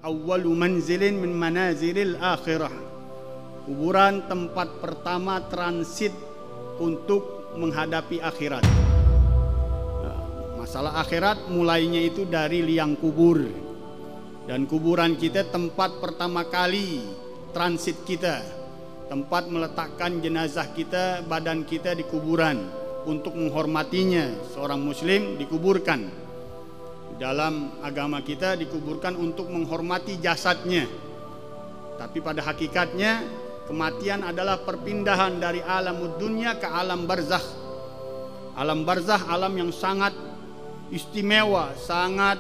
awwalu manzilin min manazilil akhirah. Kuburan tempat pertama transit untuk menghadapi akhirat. Masalah akhirat mulainya itu dari liang kubur. Dan kuburan kita tempat pertama kali transit kita, tempat meletakkan jenazah kita, badan kita di kuburan untuk menghormatinya. Seorang muslim dikuburkan. Dalam agama kita dikuburkan untuk menghormati jasadnya. Tapi pada hakikatnya kematian adalah perpindahan dari alamud dunya ke alam barzakh. Alam barzakh alam yang sangat istimewa, sangat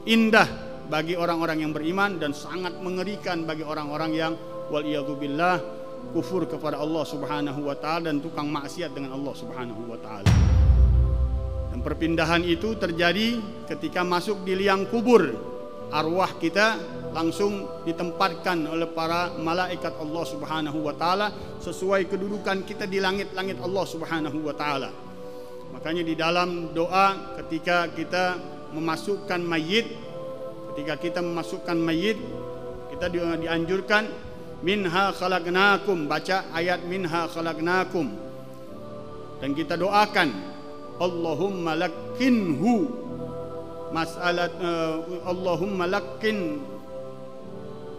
indah bagi orang-orang yang beriman dan sangat mengerikan bagi orang-orang yang waliyadzubillah kufur kepada Allah Subhanahu wa taala dan tukang maksiat dengan Allah Subhanahu wa taala. Dan perpindahan itu terjadi ketika masuk di liang kubur. Arwah kita langsung ditempatkan oleh para malaikat Allah Subhanahu wa taala sesuai kedudukan kita di langit-langit Allah Subhanahu wa taala. Makanya di dalam doa ketika kita memasukkan mayit, kita dianjurkan minha khalaqnakum, baca ayat minha khalaqnakum, dan kita doakan Allahumma lakinhu mas'alat Allahumma lakin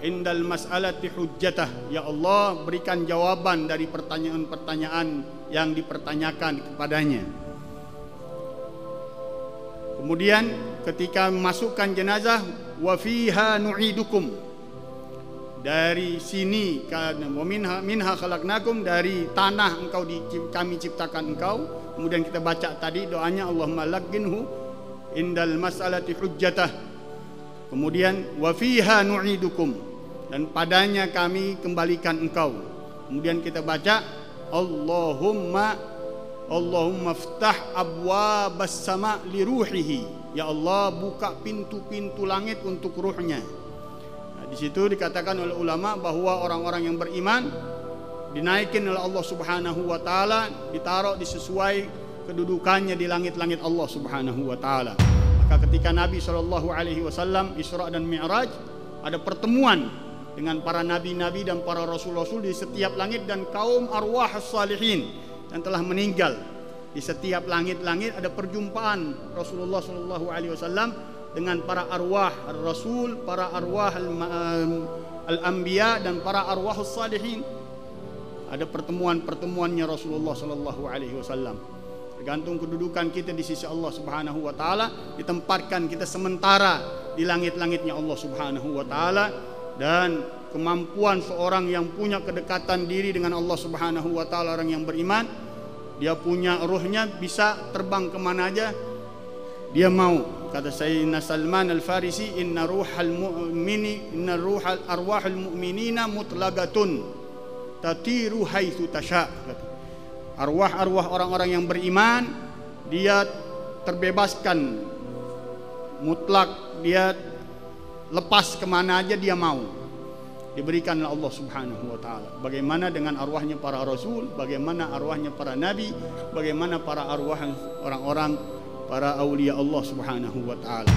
indal mas'alati hujjatah. Ya Allah, berikan jawaban dari pertanyaan-pertanyaan yang dipertanyakan kepadanya. Kemudian ketika memasukkan jenazah, wa fiha nu'idukum, dari sini minha khalaqnakum, dari tanah kami ciptakan engkau. Kemudian kita baca tadi doanya Allahumma lakinhu indal mas'alati hujjatah. Kemudian wa fiha nu'idukum, dan padanya kami kembalikan engkau. Kemudian kita baca Allahumma ftah abwabas sama li ruhihi. Ya Allah, buka pintu-pintu langit untuk ruhnya. Nah, di situ dikatakan oleh ulama bahwa orang-orang yang beriman dinaikin oleh Allah Subhanahu wa taala, ditaruh disesuai kedudukannya di langit-langit Allah Subhanahu wa taala. Maka ketika Nabi SAW Isra dan Mi'raj, ada pertemuan dengan para nabi-nabi dan para rasul-rasul di setiap langit, dan kaum arwah salihin yang telah meninggal. Di setiap langit-langit ada perjumpaan Rasulullah SAW dengan para arwah rasul, para arwah al-anbiya dan para arwah salihin. Ada pertemuan-pertemuannya Rasulullah SAW. Tergantung kedudukan kita di sisi Allah Subhanahu wa taala, ditempatkan kita sementara di langit-langitnya Allah Subhanahu wa taala. Dan kemampuan seorang yang punya kedekatan diri dengan Allah Subhanahu wa taala, orang yang beriman, dia punya ruhnya bisa terbang kemana aja dia mau. Kata Sayyidina Salman Al-Farisi, inna ruhal arwahul mu'minina mutlaqatun tatiru haitsu tasha. Arwah-arwah orang-orang yang beriman dia terbebaskan mutlak, dia lepas kemana aja dia mau, diberikan oleh Allah Subhanahu wa taala. Bagaimana dengan arwahnya para rasul, bagaimana arwahnya para nabi, bagaimana para arwah orang-orang para aulia Allah Subhanahu wa taala.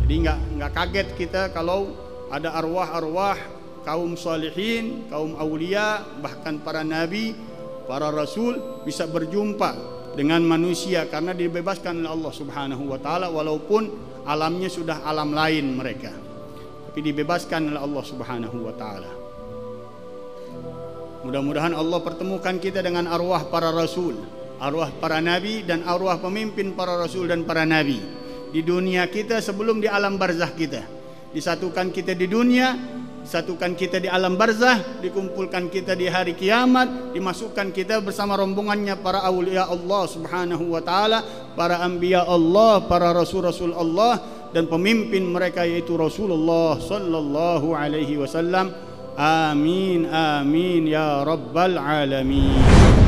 Jadi enggak kaget kita kalau ada arwah-arwah kaum salihin, kaum aulia, bahkan para nabi, para rasul bisa berjumpa dengan manusia karena dibebaskan oleh Allah Subhanahu wa taala, walaupun alamnya sudah alam lain mereka, tapi dibebaskan oleh Allah Subhanahu wa taala. Mudah-mudahan Allah pertemukan kita dengan arwah para rasul, arwah para nabi, dan arwah pemimpin para rasul dan para nabi di dunia kita sebelum di alam barzakh kita. Disatukan kita di dunia, disatukan kita di alam barzakh, dikumpulkan kita di hari kiamat, dimasukkan kita bersama rombongannya para aulia Allah Subhanahu wa taala, para anbiya Allah, para rasul-rasul Allah, dan pemimpin mereka yaitu Rasulullah sallallahu alaihi wasallam. Amin amin ya rabbal alamin.